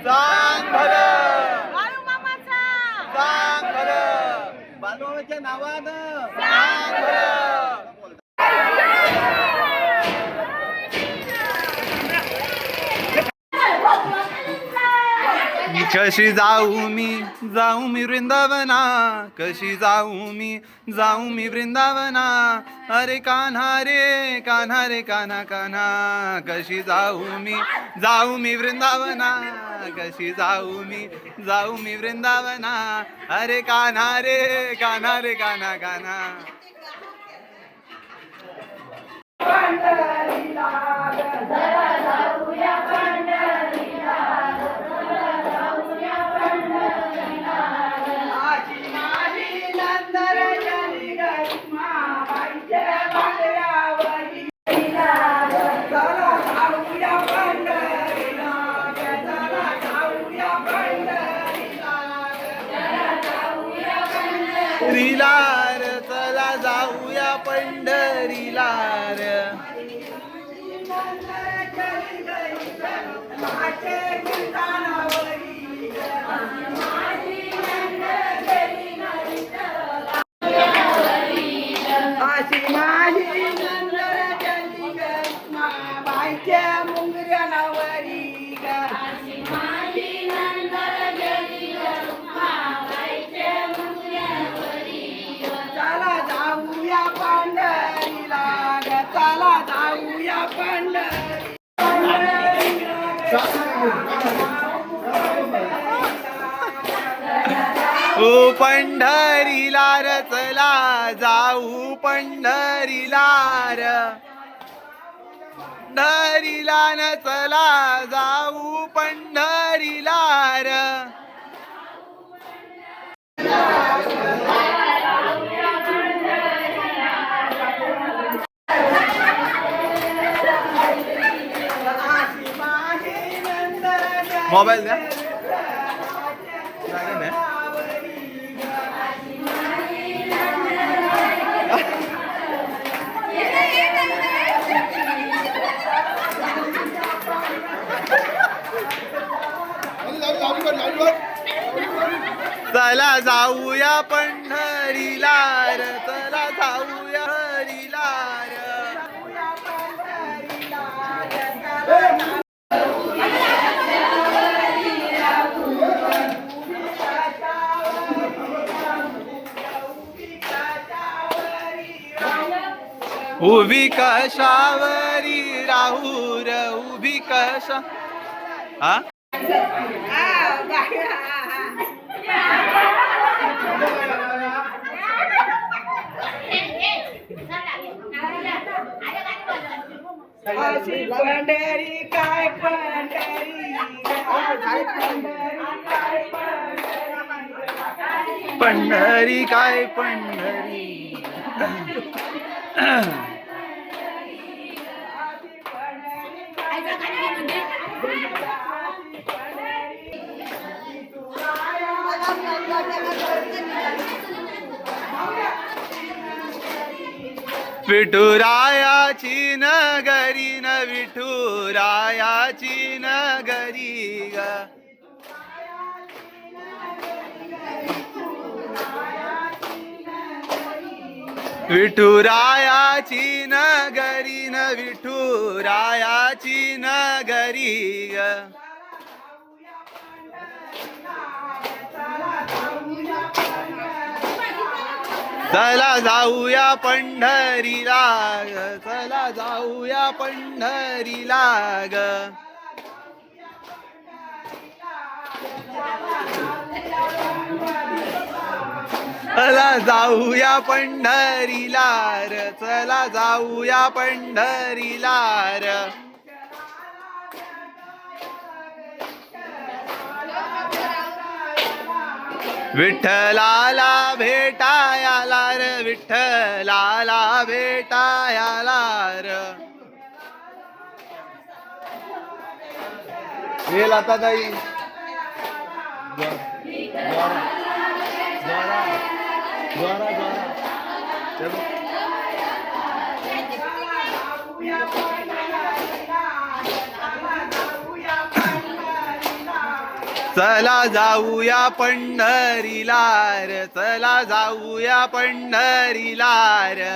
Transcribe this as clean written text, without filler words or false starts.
सांग भलं बाळू मामाचा सांग भलं बालूमामाच्या नावानं सांग भलं. कशी जाऊ मी वृंदावना कशी जाऊ मी वृंदावना अरे कान्हा रे कान्हा रे कान्हा कान्हा कशी जाऊ मी वृंदावना कशी जाऊ मी वृंदावना अरे कान्हा रे कान्हा रे कान्हा कान्हा. पंढरीला रे चला जाऊया पंढरीला रे. ओ पंढरीला रे चला जाऊ पंढरीला रे. पंढरीला न चला जाऊ पंढरीला रे. मोबाईल द्या. चला जाऊया पंढरीला रे चला जाऊया हरीला रे. उभी कशावरी राहू रे उभी कशा हा पंढरी काय पंढरी पंढरी काय पंढरी. विठुरायाची नगरी न विठुरायाची नगरी ग. विठुरायाची नगरी न विठुरायाची नगरी ग. चला जाऊया पंढरीला ग चला जाऊया पंढरीला ग. चला जाऊया पंढरीला रे चला जाऊया पंढरीला रे. विठ्ठलाला भेटायाला रे विठ्ठलाला भेटायाला रे. हे लाता ताई चला जाऊया पंढरीला र, चला जाऊया पंढरीला र.